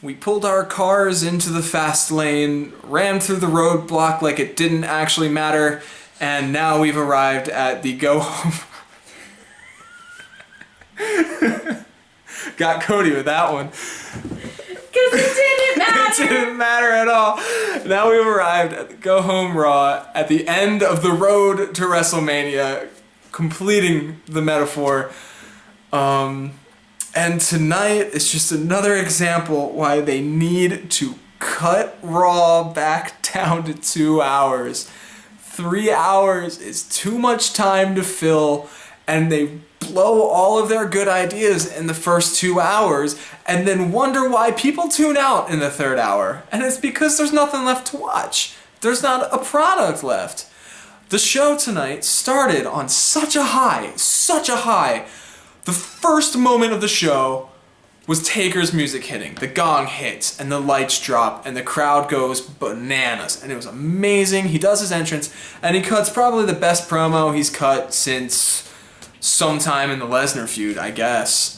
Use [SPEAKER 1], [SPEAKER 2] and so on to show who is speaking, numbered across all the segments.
[SPEAKER 1] We pulled our cars into the fast lane, ran through the roadblock like it didn't actually matter, and now we've arrived at the go home. Got Cody with that one.
[SPEAKER 2] Because it didn't matter.
[SPEAKER 1] It didn't matter at all. Now we've arrived at the Go Home Raw at the end of the road to WrestleMania, completing the metaphor. And tonight is just another example why they need to cut Raw back down to 2 hours. 3 hours is too much time to fill, and they blow all of their good ideas in the first 2 hours and then wonder why people tune out in the third hour. And it's because there's nothing left to watch. There's not a product left. The show tonight started on such a high. The first moment of the show was Taker's music hitting. The gong hits and the lights drop and the crowd goes bananas. And it was amazing. He does his entrance and he cuts probably the best promo he's cut since sometime in the Lesnar feud, I guess,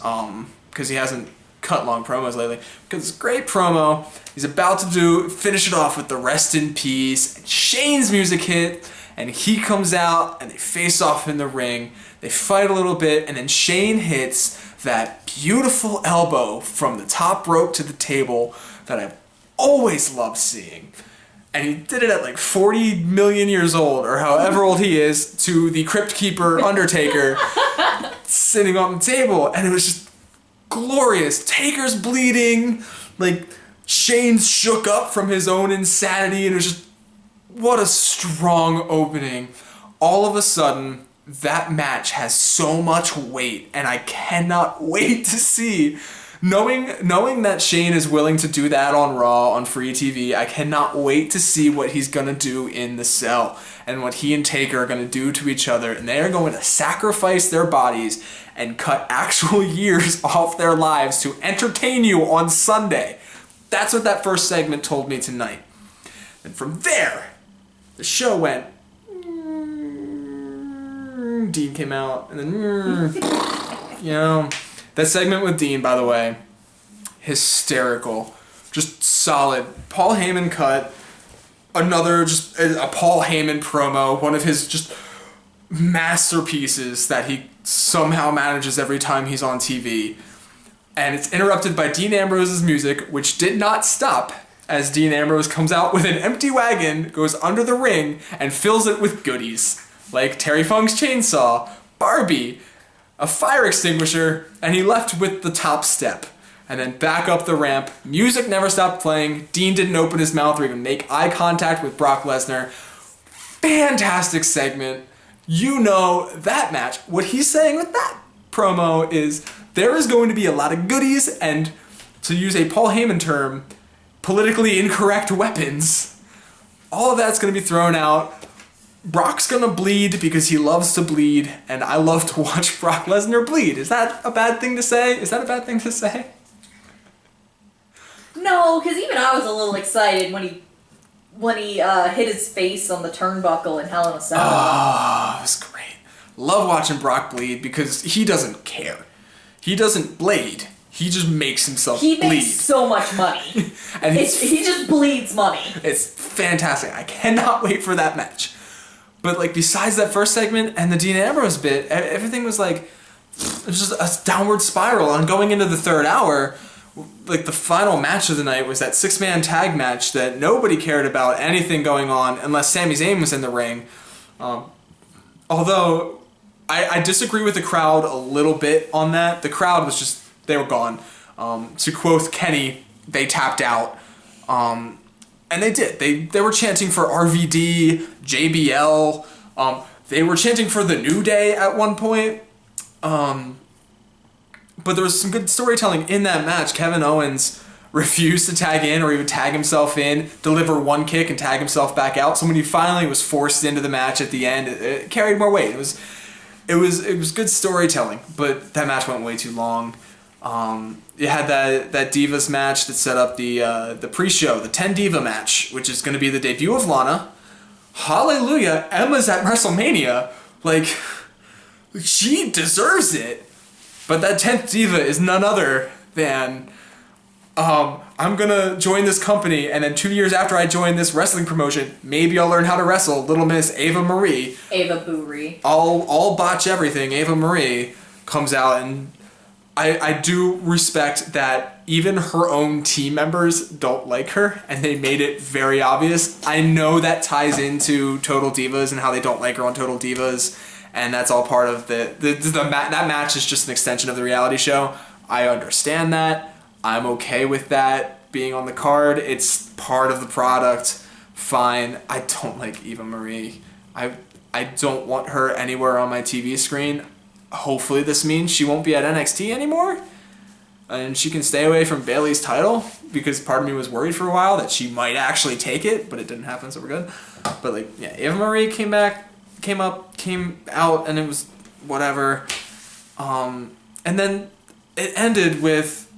[SPEAKER 1] because he hasn't cut long promos lately. Because it's a great promo. He's about to finish it off with the rest in peace. And Shane's music hit, and he comes out, and they face off in the ring. They fight a little bit, and then Shane hits that beautiful elbow from the top rope to the table that I've always loved seeing. And he did it at like 40 million years old, or however old he is, to the Crypt Keeper Undertaker sitting on the table. And it was just glorious. Taker's bleeding. Like, Shane's shook up from his own insanity. And it was just, what a strong opening. All of a sudden, that match has so much weight. And I cannot wait to see. Knowing that Shane is willing to do that on Raw, on free TV, I cannot wait to see what he's going to do in the cell and what he and Taker are going to do to each other. And they are going to sacrifice their bodies and cut actual years off their lives to entertain you on Sunday. That's what that first segment told me tonight. And from there, the show went... Dean came out, and then... You know... That segment with Dean, by the way, hysterical. Just solid. Paul Heyman cut another, just a Paul Heyman promo, one of his just masterpieces that he somehow manages every time he's on TV. And it's interrupted by Dean Ambrose's music, which did not stop as Dean Ambrose comes out with an empty wagon, goes under the ring, and fills it with goodies. Like Terry Funk's chainsaw, Barbie, a fire extinguisher, and he left with the top step. And then back up the ramp. Music never stopped playing. Dean didn't open his mouth or even make eye contact with Brock Lesnar. Fantastic segment. You know that match. What he's saying with that promo is there is going to be a lot of goodies and, to use a Paul Heyman term, politically incorrect weapons. All of that's going to be thrown out. Brock's gonna bleed because he loves to bleed, and I love to watch Brock Lesnar bleed. Is that a bad thing to say?
[SPEAKER 2] No, because even I was a little excited when he hit his face on the turnbuckle in Hell in a Cell.
[SPEAKER 1] Oh, it was great. Love watching Brock bleed because he doesn't care. He doesn't blade. He just makes himself bleed.
[SPEAKER 2] He makes so much money.
[SPEAKER 1] And
[SPEAKER 2] he just bleeds money.
[SPEAKER 1] It's fantastic. I cannot wait for that match. But, like, besides that first segment and the Dean Ambrose bit, everything was, like, it was just a downward spiral. And going into the third hour, like, the final match of the night was that 6-man tag match that nobody cared about anything going on unless Sami Zayn was in the ring. Although, I disagree with the crowd a little bit on that. The crowd was just, they were gone. To quote Kenny, they tapped out. And they did. They were chanting for RVD, JBL. They were chanting for the New Day at one point. But there was some good storytelling in that match. Kevin Owens refused to tag in, or he would tag himself in, deliver one kick, and tag himself back out. So when he finally was forced into the match at the end, it carried more weight. It was good storytelling, but that match went way too long. You had that Divas match that set up the pre-show, the 10 Diva match, which is going to be the debut of Lana. Hallelujah, Emma's at WrestleMania. Like, she deserves it. But that 10th Diva is none other than I'm gonna join this company, and then 2 years after I join this wrestling promotion, maybe I'll learn how to wrestle. Little Miss Ava Marie.
[SPEAKER 2] Ava Boorie.
[SPEAKER 1] I'll botch everything. Ava Marie comes out, and I do respect that even her own team members don't like her, and they made it very obvious. I know that ties into Total Divas and how they don't like her on Total Divas, and that's all part of that match is just an extension of the reality show. I understand that. I'm okay with that being on the card. It's part of the product. Fine. I don't like Eva Marie. I don't want her anywhere on my TV screen. Hopefully this means she won't be at NXT anymore, and she can stay away from Bayley's title, because part of me was worried for a while that she might actually take it, but it didn't happen, so we're good. But like, yeah, Eva Marie came out, and it was whatever. And then it ended with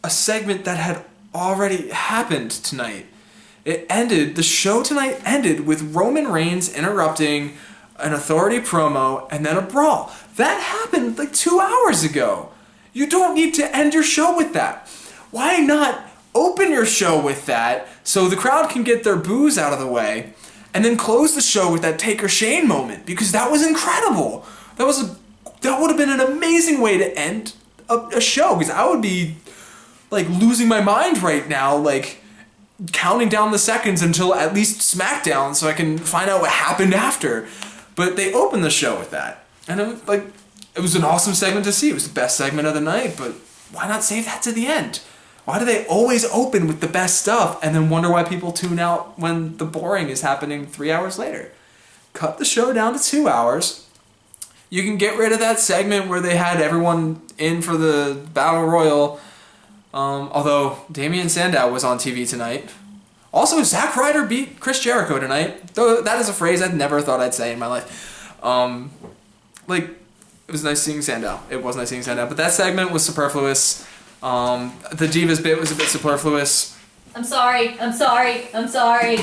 [SPEAKER 1] a segment that had already happened tonight. The show tonight ended with Roman Reigns interrupting an Authority promo and then a brawl. That happened like 2 hours ago. You don't need to end your show with that. Why not open your show with that so the crowd can get their boos out of the way, and then close the show with that Taker Shane moment, because that was incredible. That would have been an amazing way to end a show, because I would be like losing my mind right now, like counting down the seconds until at least SmackDown so I can find out what happened after. But they opened the show with that, and it was an awesome segment to see. It was the best segment of the night, but why not save that to the end? Why do they always open with the best stuff and then wonder why people tune out when the boring is happening 3 hours later? Cut the show down to 2 hours. You can get rid of that segment where they had everyone in for the Battle Royal, although Damian Sandow was on TV tonight. Also, Zack Ryder beat Chris Jericho tonight. Though that is a phrase I'd never thought I'd say in my life. It was nice seeing Sandow. It was nice seeing Sandow. But that segment was superfluous. The Divas bit was a bit superfluous.
[SPEAKER 2] I'm sorry. I'm sorry. I'm sorry.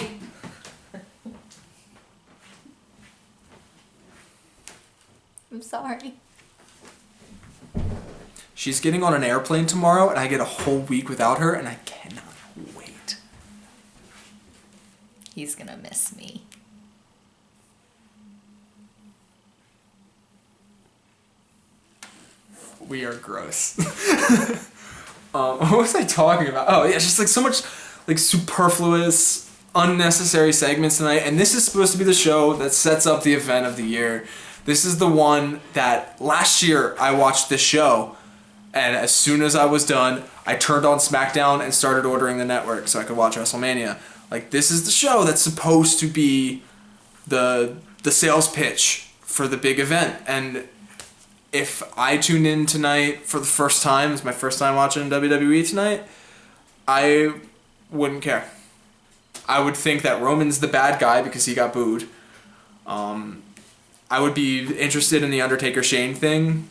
[SPEAKER 2] I'm sorry.
[SPEAKER 1] She's getting on an airplane tomorrow, and I get a whole week without her, and I cannot wait.
[SPEAKER 2] He's gonna miss me.
[SPEAKER 1] We are gross. What was I talking about? Oh, yeah, it's just like so much like superfluous, unnecessary segments tonight, and this is supposed to be the show that sets up the event of the year. This is the one that last year I watched this show, and as soon as I was done, I turned on SmackDown and started ordering the network so I could watch WrestleMania. Like, this is the show that's supposed to be the sales pitch for the big event. And if I tuned in tonight for the first time, it's my first time watching WWE tonight, I wouldn't care. I would think that Roman's the bad guy because he got booed. I would be interested in the Undertaker Shane thing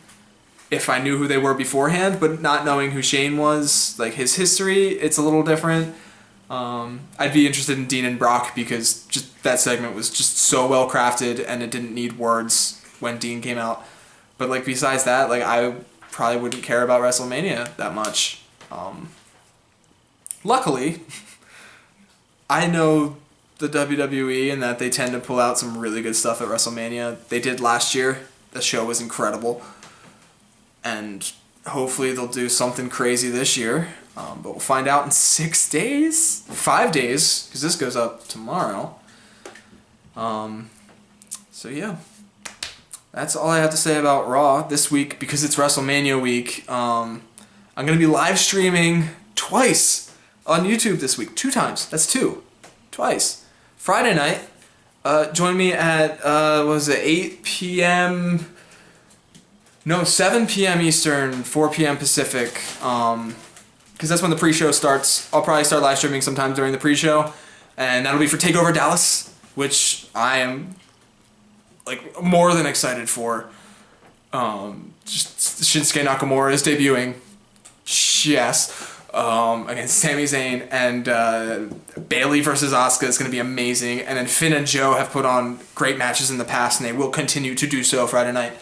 [SPEAKER 1] if I knew who they were beforehand, but not knowing who Shane was, like his history, it's a little different. I'd be interested in Dean and Brock because just that segment was just so well crafted and it didn't need words when Dean came out. But like besides that, like I probably wouldn't care about WrestleMania that much. Luckily, I know the WWE and that they tend to pull out some really good stuff at WrestleMania. They did last year. The show was incredible. And hopefully they'll do something crazy this year. But we'll find out in 6 days? 5 days, because this goes up tomorrow. So yeah. That's all I have to say about Raw this week because it's WrestleMania week. I'm going to be live streaming twice on YouTube this week. 2 times. That's 2. Twice. Friday night, join me at, 8 p.m.? No, 7 p.m. Eastern, 4 p.m. Pacific, because that's when the pre-show starts. I'll probably start live streaming sometime during the pre-show, and that'll be for TakeOver Dallas, which I am, like, more than excited for. Just Shinsuke Nakamura is debuting, yes, against Sami Zayn, and Bayley versus Asuka is going to be amazing, and then Finn and Joe have put on great matches in the past, and they will continue to do so Friday night.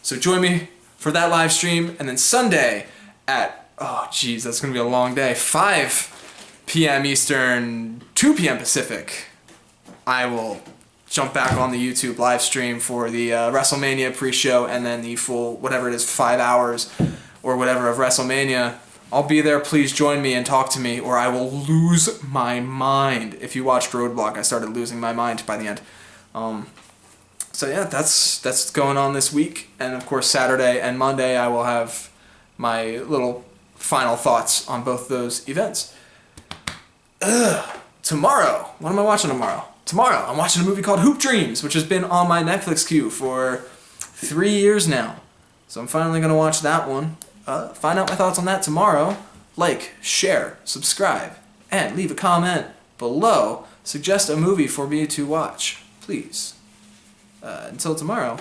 [SPEAKER 1] So join me for that live stream, and then Sunday at Oh, geez, that's going to be a long day. 5 p.m. Eastern, 2 p.m. Pacific, I will jump back on the YouTube live stream for the WrestleMania pre-show and then the full, whatever it is, 5 hours or whatever of WrestleMania. I'll be there. Please join me and talk to me, or I will lose my mind. If you watched Roadblock, I started losing my mind by the end. So yeah, that's going on this week. And of course, Saturday and Monday, I will have my little final thoughts on both those events. Tomorrow, what am I watching tomorrow? Tomorrow, I'm watching a movie called Hoop Dreams, which has been on my Netflix queue for 3 years now. So I'm finally going to watch that one. Find out my thoughts on that tomorrow. Like, share, subscribe, and leave a comment below. Suggest a movie for me to watch, please. Until tomorrow.